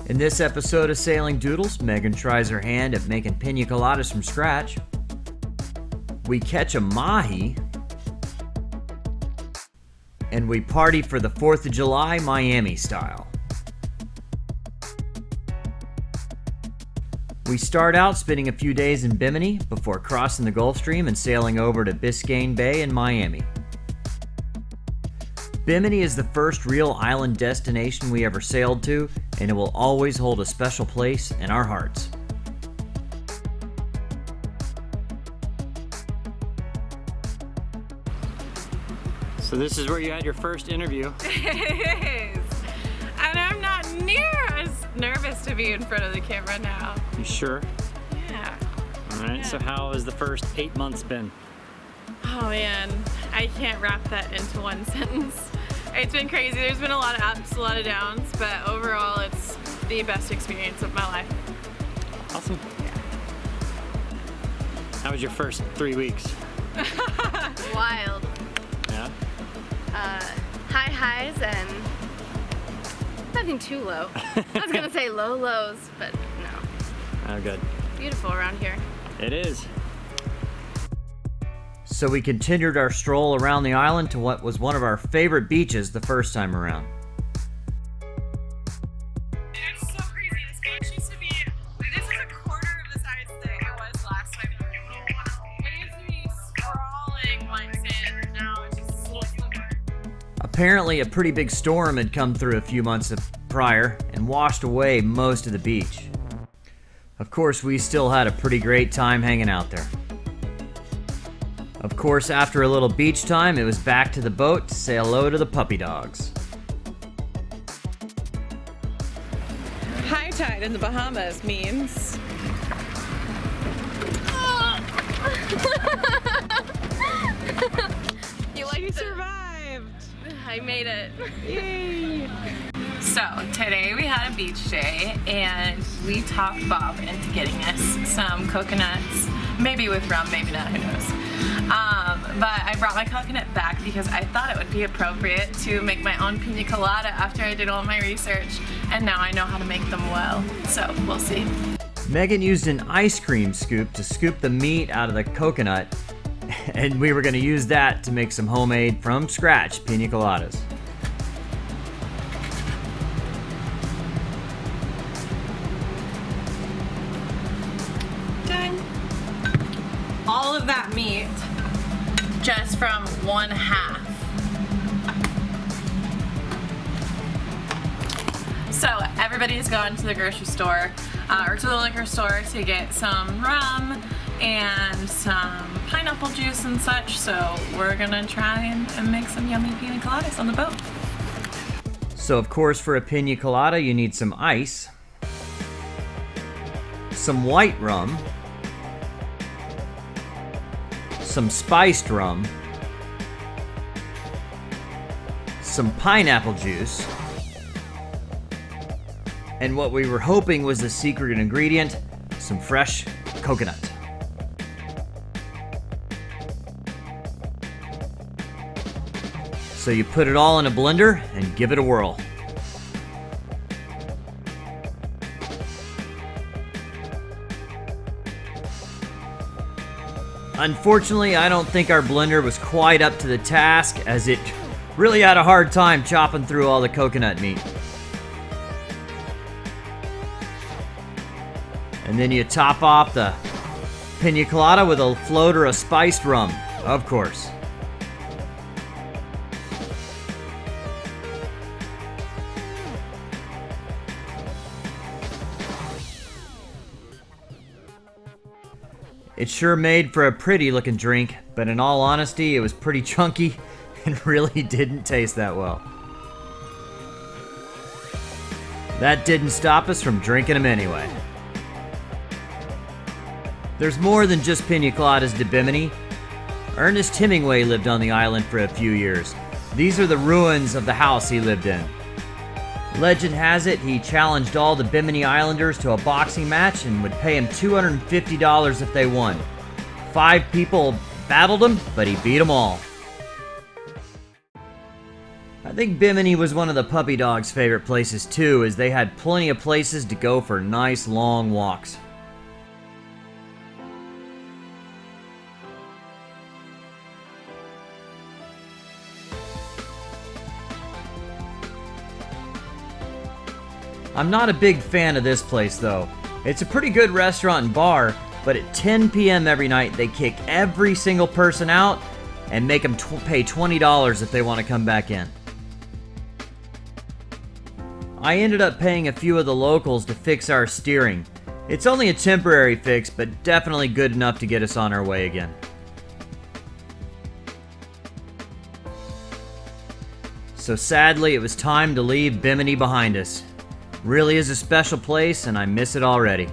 In this episode of Sailing Doodles, Megan tries her hand at making pina coladas from scratch. We catch a mahi. And we party for the 4th of July Miami style. We start out spending a few days in Bimini before crossing the Gulfstream and sailing over to Biscayne Bay in Miami. Bimini is the first real island destination we ever sailed to, and it will always hold a special place in our hearts. So this is where you had your first interview. It is. And I'm not near as nervous to be in front of the camera now. You sure? Yeah. Alright, Yeah. So how has the first 8 months been? Oh man, I can't wrap that into one sentence. It's been crazy. There's been a lot of ups, a lot of downs, but overall it's the best experience of my life. Awesome. Yeah. How was your first 3 weeks? Wild. Yeah? High highs and nothing too low. I was gonna say low lows, but no. Oh, good. Beautiful around here. It is. So we continued our stroll around the island to what was one of our favorite beaches the first time around. It's so crazy. This beach used to be, this is a quarter of the size that it was last time. It used to be sprawling white sand, and now it's just a little sliver. Apparently a pretty big storm had come through a few months prior and washed away most of the beach. Of course, we still had a pretty great time hanging out there. Of course, after a little beach time, it was back to the boat to say hello to the puppy dogs. High tide in the Bahamas means You survived. I made it. Yay! So today we had a beach day and we talked Bob into getting us some coconuts, maybe with rum, maybe not, who knows. But I brought my coconut back because I thought it would be appropriate to make my own pina colada after I did all my research, and now I know how to make them well, so we'll see. Megan used an ice cream scoop to scoop the meat out of the coconut, and we were going to use that to make some homemade from scratch pina coladas. Done. All of that meat just from 1/2. So everybody's going to the grocery store or to the liquor store to get some rum and some pineapple juice and such, so we're gonna try and make some yummy pina coladas on the boat. So of course for a pina colada you need some ice, some white rum, some spiced rum, some pineapple juice, and what we were hoping was the secret ingredient, some fresh coconut. So you put it all in a blender and give it a whirl. Unfortunately, I don't think our blender was quite up to the task, as it really had a hard time chopping through all the coconut meat. And then you top off the pina colada with a floater of spiced rum, of course. It sure made for a pretty looking drink, but in all honesty, it was pretty chunky and really didn't taste that well. That didn't stop us from drinking them anyway. There's more than just pina coladas to Bimini. Ernest Hemingway lived on the island for a few years. These are the ruins of the house he lived in. Legend has it he challenged all the Bimini Islanders to a boxing match and would pay him $250 if they won. 5 people battled him, but he beat them all. I think Bimini was one of the puppy dog's favorite places too, as they had plenty of places to go for nice long walks. I'm not a big fan of this place though. It's a pretty good restaurant and bar, but at 10 p.m. every night they kick every single person out and make them pay $20 if they want to come back in. I ended up paying a few of the locals to fix our steering. It's only a temporary fix, but definitely good enough to get us on our way again. So sadly, it was time to leave Bimini behind us. Really is a special place, and I miss it already.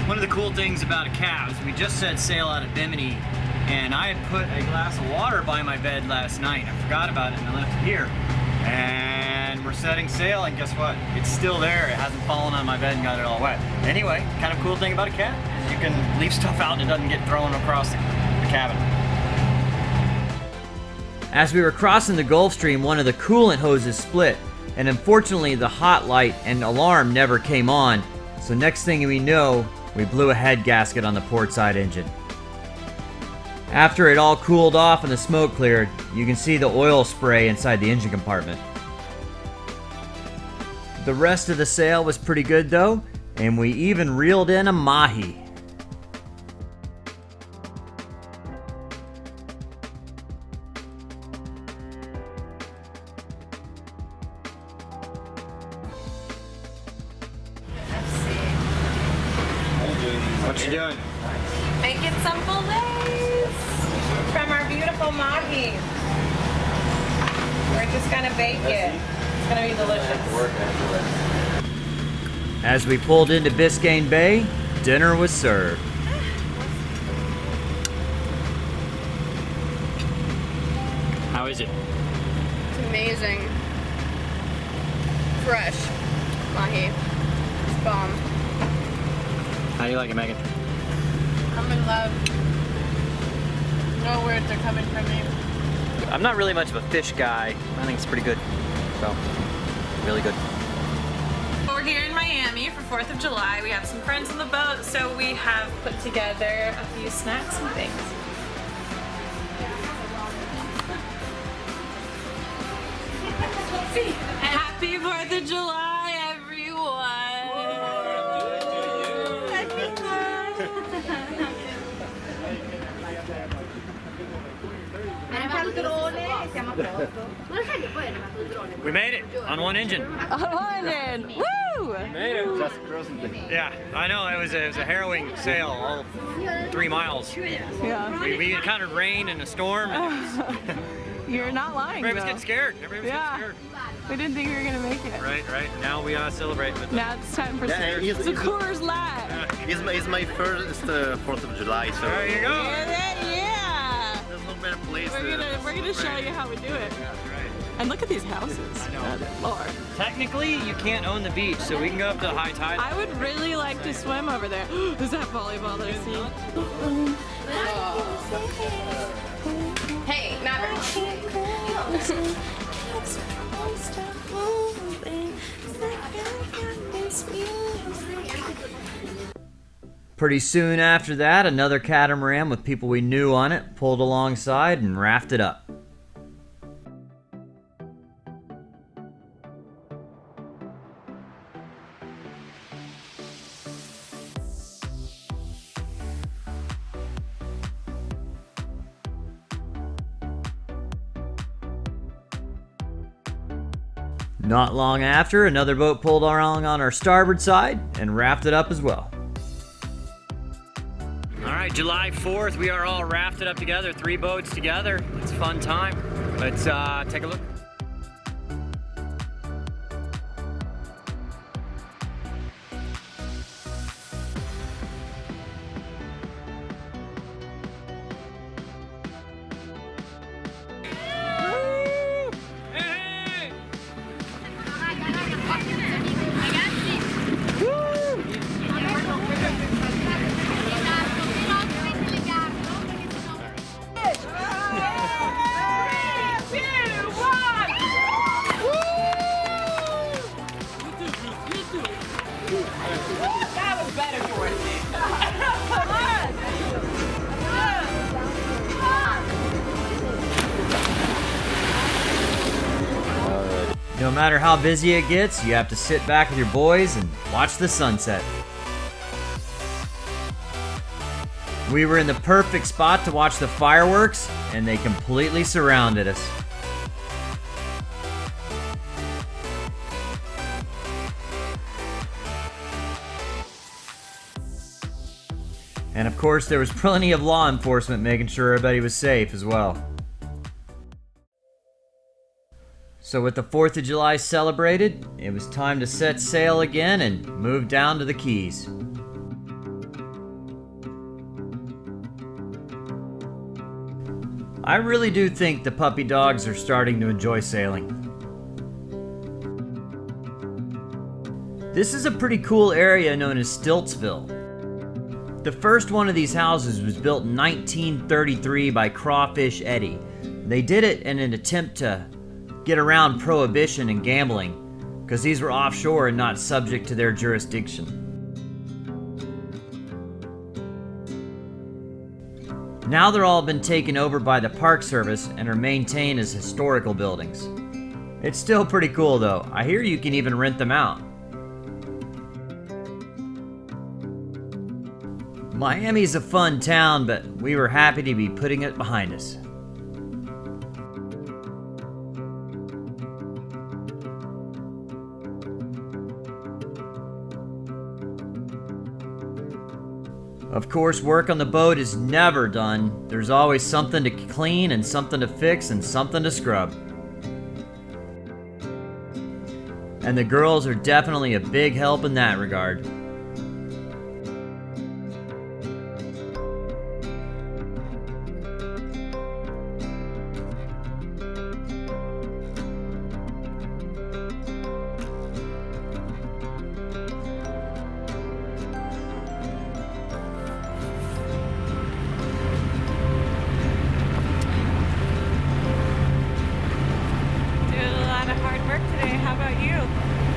One of the cool things about a cab is we just set sail out of Bimini, and I had put a glass of water by my bed last night. I forgot about it and I left it here. And we're setting sail, and guess what? It's still there. It hasn't fallen on my bed and got it all wet. Anyway, kind of cool thing about a cab is you can leave stuff out and it doesn't get thrown across the cabin. As we were crossing the Gulfstream, one of the coolant hoses split, and unfortunately the hot light and alarm never came on. So next thing we know, we blew a head gasket on the port side engine. After it all cooled off and the smoke cleared, you can see the oil spray inside the engine compartment. The rest of the sail was pretty good though, and we even reeled in a mahi. What you doing? Making some fillets from our beautiful mahi. We're just gonna bake it. It's gonna be delicious. As we pulled into Biscayne Bay, dinner was served. How is it? It's amazing. Fresh. Mahi. It's bomb. How do you like it, Megan? I'm in love. No words are coming from me. I'm not really much of a fish guy. I think it's pretty good. So, really good. We're here in Miami for 4th of July. We have some friends on the boat, so we have put together a few snacks and things. Happy 4th of July, everyone! We made it on one engine. Woo! Made it. Yeah, I know. It was a harrowing sail, all 3 miles. Yeah. We encountered rain and a storm. And You're not lying. everybody was getting scared. Everybody was getting scared. We didn't think we were gonna make it. Right. Now we celebrate with them. Now it's time for Coors Light. It's my first 4th of July, so There you go. Yeah. there's no better place. We're gonna show you how we do it. That's right. And look at these houses. I know. Good Lord. Technically, you can't own the beach, so we can go up to high tide. I would really like to swim over there. Is that volleyball that I see? Hey, Maverick. Pretty soon after that, another catamaran with people we knew on it pulled alongside and rafted up. Not long after, another boat pulled along on our starboard side and rafted up as well. All right, July 4th, we are all rafted up together, 3 boats together. It's a fun time. Let's take a look. No matter how busy it gets, you have to sit back with your boys and watch the sunset. We were in the perfect spot to watch the fireworks, and they completely surrounded us. And of course, there was plenty of law enforcement making sure everybody was safe as well. So with the 4th of July celebrated, it was time to set sail again and move down to the Keys. I really do think the puppy dogs are starting to enjoy sailing. This is a pretty cool area known as Stiltsville. The first one of these houses was built in 1933 by Crawfish Eddie. They did it in an attempt to get around prohibition and gambling, because these were offshore and not subject to their jurisdiction. Now they're all been taken over by the Park Service and are maintained as historical buildings. It's still pretty cool though. I hear you can even rent them out. Miami's a fun town, but we were happy to be putting it behind us. Of course, work on the boat is never done. There's always something to clean and something to fix and something to scrub. And the girls are definitely a big help in that regard.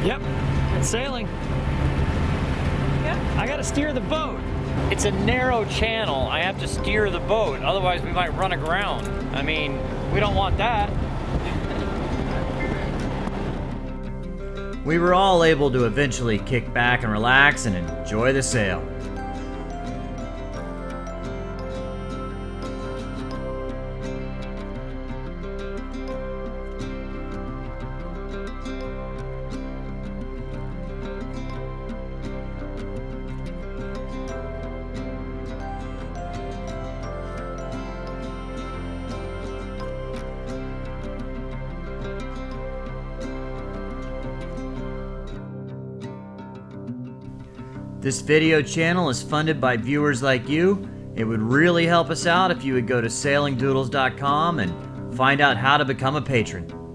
Yep, it's sailing. Yeah, I gotta steer the boat. It's a narrow channel. I have to steer the boat, otherwise we might run aground. I mean, we don't want that. We were all able to eventually kick back and relax and enjoy the sail. This video channel is funded by viewers like you. It would really help us out if you would go to sailingdoodles.com and find out how to become a patron.